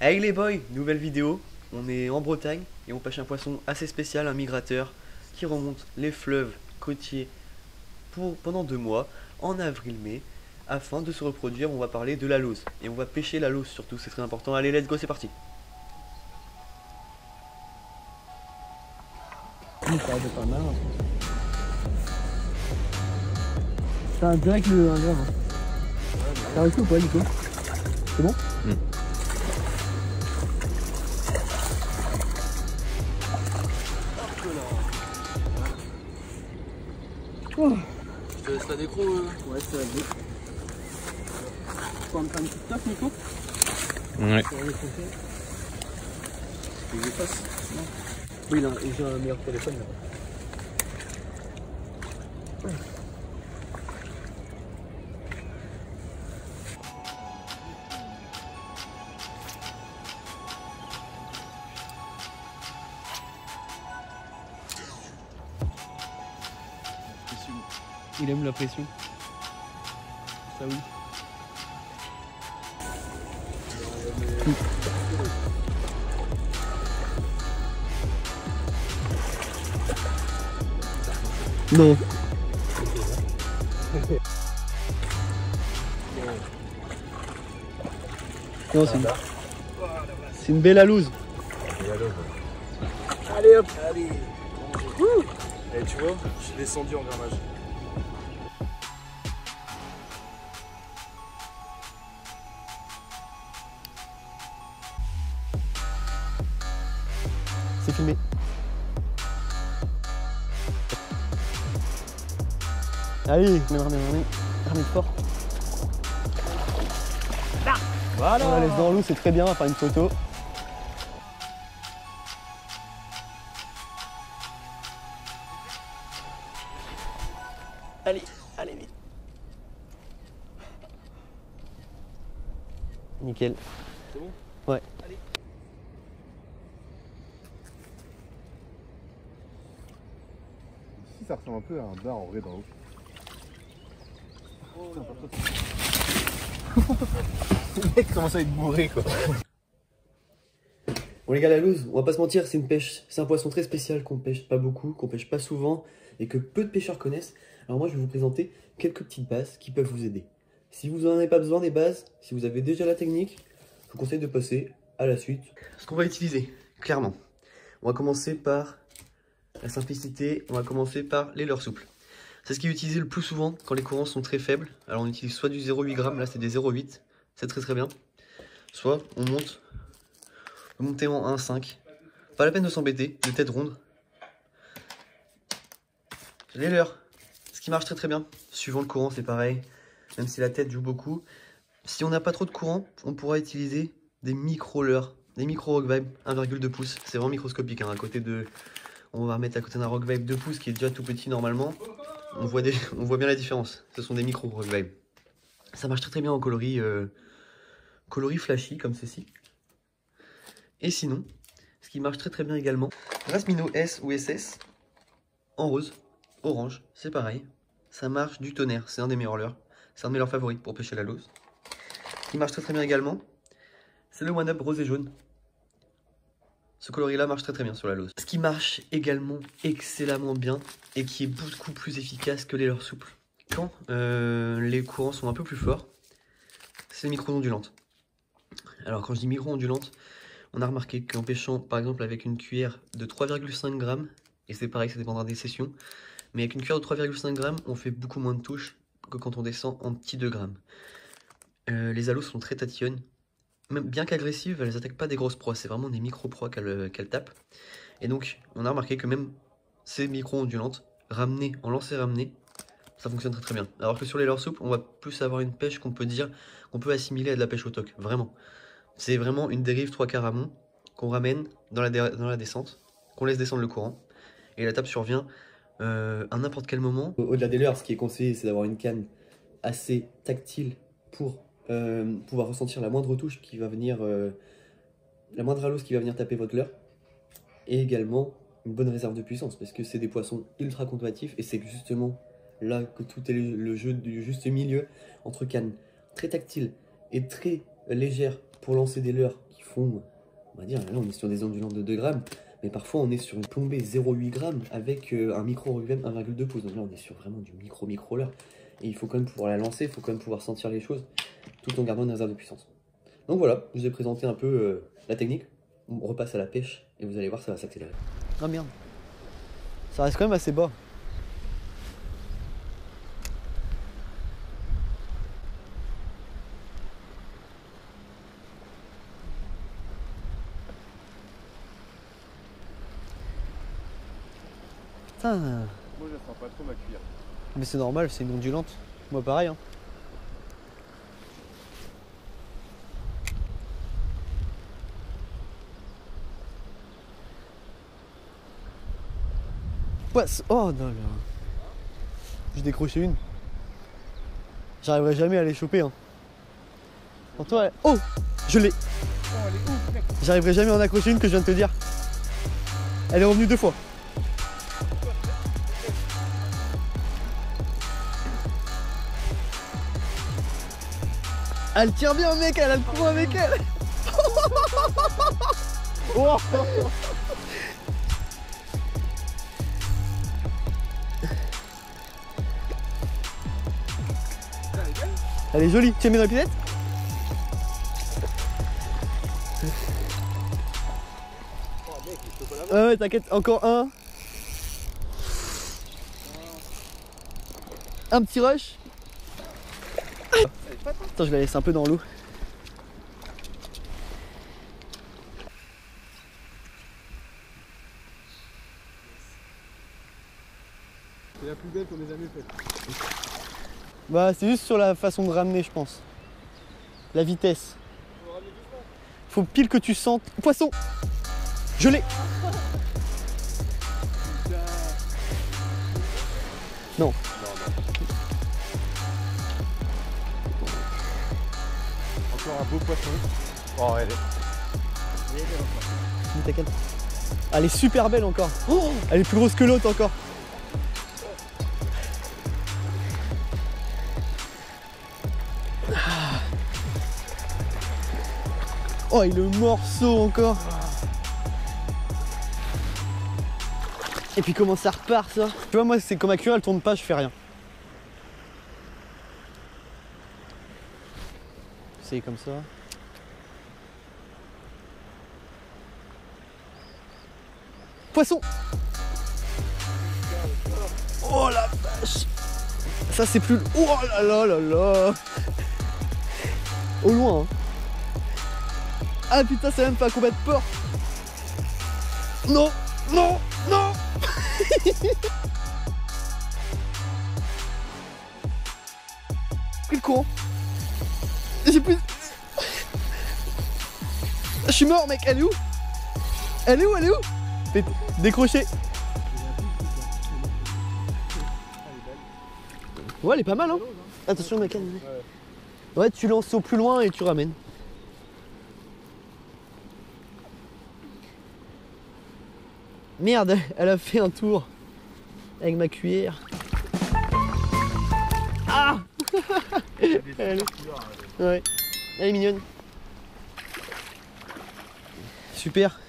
Hey les boys, nouvelle vidéo. On est en Bretagne et on pêche un poisson assez spécial, un migrateur qui remonte les fleuves côtiers pendant 2 mois, en avril-mai, afin de se reproduire. On va parler de la lauze et on va pêcher la lauze surtout, c'est très important. Allez, let's go, c'est parti. Ça va pas mal. C'est un direct le 1 gramme. T'as réussi ou pas, Nico? C'est bon? Oh. Je te laisse la décro. Ouais, c'est la vie. Tu peux me faire une petite taf, Nico? Ouais. Il est face. Oui, là, j'ai un meilleur téléphone là. Ouais. Il aime la pression. Ça oui. Non. Non, c'est une belle alouse. Allez hop. Allez. Et tu vois, j'ai descendu en grammage. C'est filmé. Allez, ramène fort. Voilà. On la laisse dans l'eau, c'est très bien, on va faire une photo. Allez, allez vite. Nickel. C'est bon? Ouais. Allez. Si ça ressemble un peu à un bar en vrai dans l'eau. Le mec commence à être bourré quoi. Bon les gars, la lauze, on va pas se mentir, c'est une pêche, c'est un poisson très spécial qu'on pêche pas beaucoup, qu'on pêche pas souvent et que peu de pêcheurs connaissent. Alors moi je vais vous présenter quelques petites bases qui peuvent vous aider. Si vous en avez pas besoin des bases, si vous avez déjà la technique, je vous conseille de passer à la suite. Ce qu'on va utiliser, clairement, on va commencer par la simplicité, on va commencer par les leurres souples. C'est ce qui est utilisé le plus souvent quand les courants sont très faibles. Alors on utilise soit du 0,8 g, là c'est des 0,8, c'est très bien. Soit on monte, monter en 1,5. Pas la peine de s'embêter, de tête ronde. Les leurres, ce qui marche très bien. Suivant le courant c'est pareil, même si la tête joue beaucoup. Si on n'a pas trop de courant, on pourra utiliser des micro-leurres, des micro-rock vibe 1,2 pouces. C'est vraiment microscopique, hein, à côté de... On va mettre à côté d'un rock vibe 2 pouces qui est déjà tout petit normalement. On voit bien la différence. Ce sont des micro rock vibe. Ça marche très bien en coloris, coloris flashy comme ceci. Et sinon, ce qui marche très bien également, Rasmino S ou SS en rose, orange, c'est pareil. Ça marche du tonnerre, c'est un des meilleurs leurres. C'est un de mes leurres favoris pour pêcher la lauze. Ce qui marche très bien également, c'est le One Up rose et jaune. Ce coloris-là marche très bien sur la lauze. Ce qui marche également excellemment bien et qui est beaucoup plus efficace que les leurres souples, quand les courants sont un peu plus forts, c'est les micro-ondulantes. Alors quand je dis micro-ondulantes, on a remarqué qu'en pêchant par exemple avec une cuillère de 3,5 g, et c'est pareil, ça dépendra des sessions, mais avec une cuillère de 3,5 g, on fait beaucoup moins de touches que quand on descend en petits 2 g. Les allos sont très tatillonnes. Même bien qu'agressives, elles attaquent pas des grosses proies, c'est vraiment des micro-proies qu'elles tapent. Et donc, on a remarqué que même ces micro-ondulantes, ramenées, en lancer ramené, ça fonctionne très bien. Alors que sur les leurres souples, on va plus avoir une pêche qu'on peut dire, qu'on peut assimiler à de la pêche au toc, vraiment. C'est vraiment une dérive 3/4 amont, qu'on ramène dans la descente, qu'on laisse descendre le courant, et la tape survient à n'importe quel moment. Au-delà des leurres, ce qui est conseillé, c'est d'avoir une canne assez tactile pour pouvoir ressentir la moindre touche qui va venir, la moindre alose qui va venir taper votre leurre, et également une bonne réserve de puissance, parce que c'est des poissons ultra combatifs, et c'est justement là que tout est le jeu du juste milieu entre canne très tactile et très légère pour lancer des leurres qui font, on va dire, là on est sur des ondulantes de 2 grammes, mais parfois on est sur une plombée 0,8 grammes avec un micro rugby 1,2 pouces. Donc là on est sur vraiment du micro leurre. Et il faut quand même pouvoir la lancer, il faut quand même pouvoir sentir les choses tout en gardant une réserve de puissance. Donc voilà, je vous ai présenté un peu la technique. On repasse à la pêche et vous allez voir, ça va s'accélérer. Ah merde. Ça reste quand même assez bas. Putain. Moi je sens pas trop ma cuillère. Mais c'est normal, c'est une ondulante. Moi pareil hein. Oh non là. J'ai décroché une. J'arriverai jamais à les choper hein. Pour toi, elle... Oh, je l'ai. J'arriverai jamais à en accrocher une que je viens de te dire. Elle est revenue 2 fois. Elle tire bien mec, elle a le coup avec elle. Oh. Elle est jolie, tu as mis dans la pinette? Ouais t'inquiète, encore un. Un petit rush. Attends, je la laisse un peu dans l'eau. C'est la plus belle qu'on ait jamais faite. Bah c'est juste sur la façon de ramener je pense. La vitesse. Faut pile que tu sentes. Poisson. Je l'ai. Non. Encore un beau poisson. Oh elle est. Elle est super belle encore. Oh, elle est plus grosse que l'autre encore. Oh, il est le morceau encore. Et puis comment ça repart ça? Tu vois, moi c'est comme ma cuillère, elle tourne pas, je fais rien. C'est comme ça. Poisson. Oh la vache. Ça c'est plus... Oh là là là là. Au loin hein. Ah putain, c'est même pas un combat de porc. Non, non, non. Quel courant. J'ai plus... Je suis mort mec, elle est où? Elle est où? Elle est où? Fais décrocher. Ouais, elle est pas mal hein. Attention mec, ouais, tu lances au plus loin et tu ramènes. Merde, elle a fait un tour avec ma cuillère. Ah. Ouais, elle est mignonne. Super.